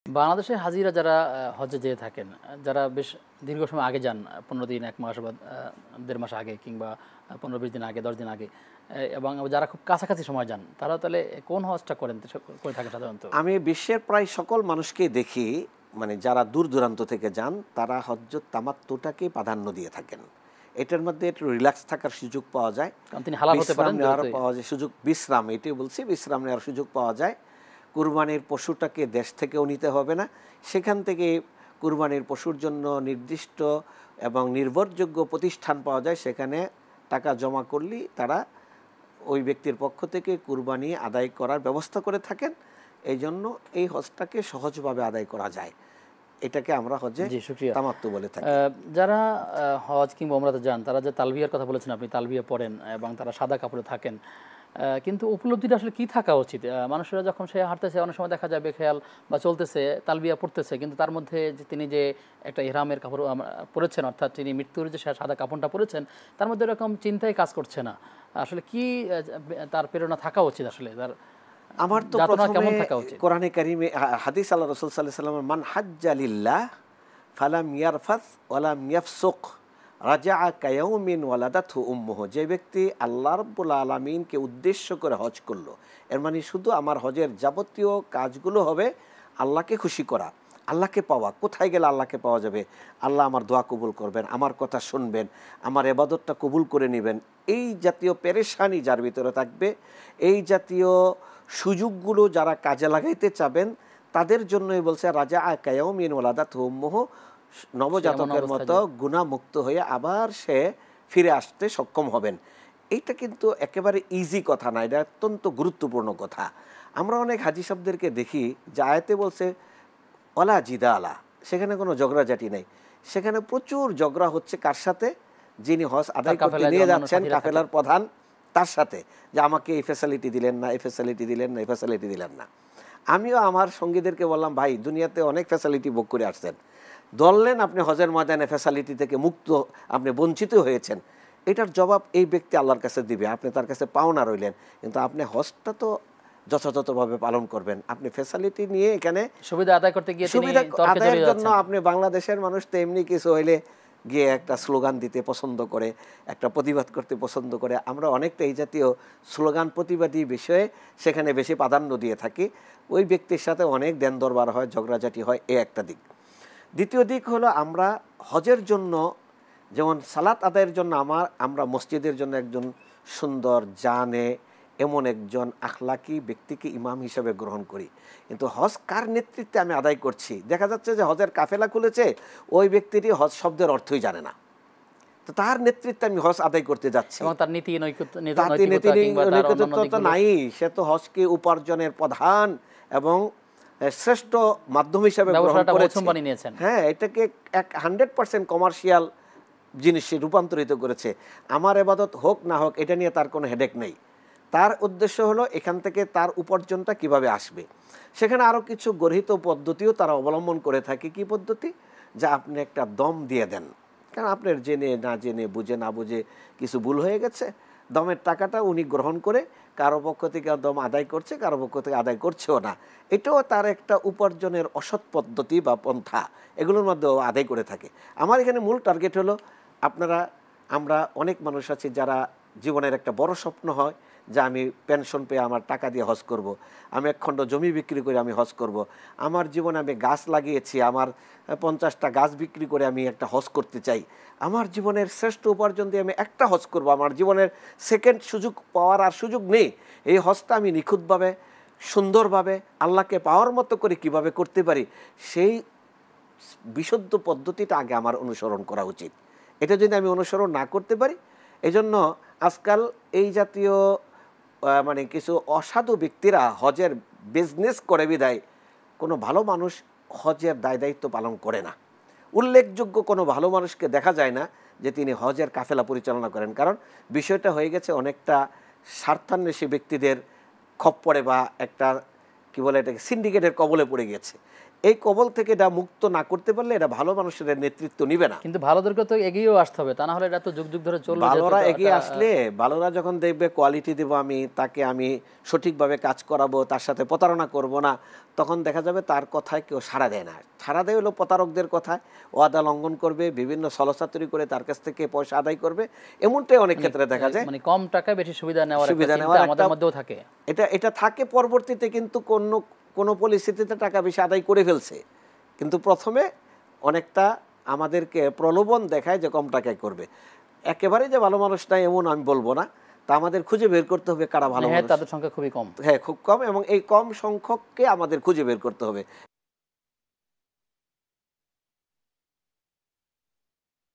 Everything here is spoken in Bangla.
বাংলাদেশের হাজিরা যারা হজ্জে যেয়ে থাকেন, যারা বেশ দীর্ঘ সময় আগে যান, ১৫ দিন, ১ মাস বা ১.৫ মাস আগে, কিংবা ১৫-২০ দিন আগে, ১০ দিন আগে, এবং যারা খুব কাছাকাছি সময় যান, তারা তাহলে কোন হজটা করে থাকেন সাধারণত? আমি বিশ্বের প্রায় সকল মানুষকেই দেখি, মানে যারা দূর দূরান্ত থেকে যান, তারা হজ্জত তামাত্তুটাকে প্রাধান্য দিয়ে থাকেন। এটার মধ্যে একটু রিল্যাক্স থাকার সুযোগ পাওয়া যায়, কারণ তিনি হালাল হতে পারেন, পাওয়া যায় সুযোগ, বিশ্রাম, এটাই বলছি, বিশ্রাম নেওয়ার সুযোগ পাওয়া যায়। কুরবানির পশুটাকে দেশ থেকেও নিতে হবে না, সেখান থেকে কুরবানির পশুর জন্য নির্দিষ্ট এবং নির্ভরযোগ্য প্রতিষ্ঠান পাওয়া যায়, সেখানে টাকা জমা করলেই তারা ওই ব্যক্তির পক্ষ থেকে কুরবানি আদায় করার ব্যবস্থা করে থাকেন। এই জন্য এই হজটাকে সহজভাবে আদায় করা যায়, এটাকে আমরা হজে তামাত্তু বলে থাকি। যারা হজ কিংবা ওমরাতে যান, তারা যে তালবিয়ার কথা বলেছেন আপনি, তালবিয়া পড়েন এবং তারা সাদা কাপড়ে থাকেন, কিন্তু উপলব্ধিটা আসলে কী থাকা উচিত? মানুষেরা যখন সে হাঁটতেছে, অনেক সময় দেখা যায় বেখেয়াল বা চলতেছে, তালবিয়া পড়তেছে, কিন্তু তার মধ্যে যে তিনি যে একটা ইহরামের কাপড় পরেছেন, অর্থাৎ তিনি মৃত্যুর যে সাদা কাপড়টা পরেছেন, তার মধ্যে এরকম চিন্তাই কাজ করছে না। আসলে কি তার প্রেরণা থাকা উচিত? আসলে তার আমার তো প্রথমে কোরআনে কারিমে হাদিস আল্লাহ রাসূল সাল্লাল্লাহু আলাইহি ওয়াসাল্লাম, মান হাজ্জা লিল্লাহ ফালাম ইয়ারফাস ওয়ালাম ইয়াফসুক রাজাআ কায়াউমিন ওয়ালাদাতহু উম্মুহু, যে ব্যক্তি আল্লাহ রাব্বুল আলামিনকে উদ্দেশ্য করে হজ করলো, এর মানে শুধু আমার হজের যাবতীয় কাজগুলো হবে আল্লাহকে খুশি করা, আল্লাহকে পাওয়া। কোথায় গেলে আল্লাহকে পাওয়া যাবে? আল্লাহ আমার দোয়া কবুল করবেন, আমার কথা শুনবেন, আমার ইবাদতটা কবুল করে নেবেন, এই জাতীয় পেরেশানি যার ভিতরে থাকবে, এই জাতীয় সুযোগগুলো যারা কাজে লাগাইতে চাবেন, তাদের জন্যই বলছে রাজা কায়াউমিন ওয়ালাদাতহু উম্মুহু, নবজাতকের মতো গুনাহমুক্ত হয়ে আবার সে ফিরে আসতে সক্ষম হবেন। এইটা কিন্তু একেবারে ইজি কথা না, এটা অত্যন্ত গুরুত্বপূর্ণ কথা। আমরা অনেক হাজি সাহেবদেরকে দেখি যে আয়াতে বলছে ওয়ালা জিদালা, সেখানে কোনো ঝগড়াঝাটি নেই, সেখানে প্রচুর ঝগড়া হচ্ছে কার সাথে? যিনি হজ আদায় করতে নিয়ে যাচ্ছেন, কাফেলার প্রধান, তার সাথে, যে আমাকে এই ফ্যাসিলিটি দিলেন না, এই ফ্যাসিলিটি দিলেন না, এই ফ্যাসিলিটি দিলেন না। আমিও আমার সঙ্গীদেরকে বললাম, ভাই দুনিয়াতে অনেক ফ্যাসিলিটি ভোগ করে আসছেন, ধরলেন আপনি হজের ময়দানে ফ্যাসিলিটি থেকে মুক্ত, আপনি বঞ্চিত হয়েছেন, এটার জবাব এই ব্যক্তি আল্লাহর কাছে দিবে, আপনি তার কাছে পাওনা রইলেন, কিন্তু আপনি হজটা তো যথাযথভাবে পালন করবেন। আপনি ফ্যাসিলিটি নিয়ে এখানে সুবিধা আদায় করতে গিয়ে, সুবিধা আদায়ের জন্য আপনি, বাংলাদেশের মানুষ তো এমনি কিছু হইলে গিয়ে একটা স্লোগান দিতে পছন্দ করে, একটা প্রতিবাদ করতে পছন্দ করে, আমরা অনেকটা এই জাতীয় স্লোগান প্রতিবাদী বিষয়ে সেখানে বেশি প্রাধান্য দিয়ে থাকি। ওই ব্যক্তির সাথে অনেক দেন দরবার হয়, ঝগড়াঝাটি হয়, এ একটা দিক। দ্বিতীয় দিক হলো, আমরা হজের জন্য যেমন সালাত আদায়ের জন্য আমরা মসজিদের জন্য একজন সুন্দর জানে এমন একজন আখলাকি ব্যক্তিকে ইমাম হিসেবে গ্রহণ করি, কিন্তু হজ কার নেতৃত্বে আমি আদায় করছি? দেখা যাচ্ছে যে হজের কাফেলা খুলেছে, ওই ব্যক্তিটি হজ শব্দের অর্থই জানে না, তো তার নেতৃত্বে আমি হজ আদায় করতে যাচ্ছি, তার নীতি নৈতিকতা নাই, সে তো হজকে উপার্জনের প্রধান এবং শ্রেষ্ঠ মাধ্যম হিসেবে গ্রহণ করেছে। হ্যাঁ, এটাকে 100% কমার্শিয়াল জিনিসে রূপান্তরিত করেছে। আমার ইবাদত হোক না হোক, এটা নিয়ে তার কোনো হেডেক নেই। তার উদ্দেশ্য হলো এখান থেকে তার উপার্জনটা কিভাবে আসবে। সেখানে আরও কিছু গর্হিত পদ্ধতিও তারা অবলম্বন করে থাকে। কি পদ্ধতি? যে আপনি একটা দম দিয়ে দেন, কারণ আপনার জেনে না জেনে, বুঝে না বুঝে কিছু ভুল হয়ে গেছে, দমের টাকাটা উনি গ্রহণ করে কারো পক্ষ থেকে দম আদায় করছে, কারো পক্ষ থেকে আদায় করছেও না, এটাও তার একটা উপার্জনের অসৎ পদ্ধতি বা পন্থা, এগুলোর মধ্যেও আদায় করে থাকে। আমার এখানে মূল টার্গেট হলো, আমরা অনেক মানুষ আছি যারা জীবনের একটা বড় স্বপ্ন হয় যে আমি পেনশন পেয়ে আমার টাকা দিয়ে হজ করব, আমি এক খণ্ড জমি বিক্রি করে আমি হজ করব, আমার জীবনে আমি গাছ লাগিয়েছি, আমার 50টা গাছ বিক্রি করে আমি একটা হজ করতে চাই, আমার জীবনের শ্রেষ্ঠ উপার্জন দিয়ে আমি একটা হজ করব, আমার জীবনের সেকেন্ড সুযোগ পাওয়ার আর সুযোগ নেই, এই হজটা আমি নিখুঁতভাবে সুন্দরভাবে আল্লাহকে পাওয়ার মতো করে কিভাবে করতে পারি, সেই বিশুদ্ধ পদ্ধতিটা আগে আমার অনুসরণ করা উচিত। এটা যদি আমি অনুসরণ না করতে পারি, এজন্য আজকাল এই জাতীয় মানে কিছু অসাধু ব্যক্তিরা হজের বিজনেস করে বিদায় কোনো ভালো মানুষ হজের দায় দায়িত্ব পালন করে না। উল্লেখযোগ্য কোনো ভালো মানুষকে দেখা যায় না যে তিনি হজের কাফেলা পরিচালনা করেন, কারণ বিষয়টা হয়ে গেছে অনেকটা স্বার্থান্বেষী ব্যক্তিদের খপ্পরে বা একটা কি বলে এটাকে সিন্ডিকেটের কবলে পড়ে গেছে। এই কবল থেকে এটা মুক্ত না করতে পারলে এটা ভালো মানুষের নেতৃত্ব নিবে না। কিন্তু ভালোদেরকে তো এগিয়েও আসতে হবে, তা না হলে এটা তো যুগ যুগ ধরে চলবে। ভালোরা এগিয়ে আসলে, ভালোরা যখন দেখবে কোয়ালিটি দেব আমি, তাকে আমি সঠিকভাবে কাজ করাবো, তার সাথে প্রতারণা করব না, তখন দেখা যাবে তার কথায় কেউ সাড়া দেয় না। সাড়া দেয় হলো প্রতারকদের কথায়, ওয়াদা লঙ্ঘন করবে, বিভিন্ন ছলচাতুরি করে তার কাছ থেকে পয়সা আদায় করবে, এমনটাই অনেক ক্ষেত্রে দেখা যায়। মানে কম টাকায় বেশি সুবিধা নেওয়ার চিন্তা আমাদের মধ্যেও থাকে। এটা থাকে পরবর্তীতে, কিন্তু কোনো পরিস্থিতিতে টাকা বেশি আদায় করে ফেলছে, কিন্তু প্রথমে অনেকটা আমাদেরকে প্রলোভন দেখায় যে কম টাকায় করবে। একেবারে যে ভালো মানুষ নাই এমন আমি বলবো না, তা আমাদের খুঁজে বের করতে হবে কারা ভালো মানুষ। তাদের সংখ্যা খুবই কম, হ্যাঁ খুব কম, এবং এই কম সংখ্যককে আমাদের খুঁজে বের করতে হবে।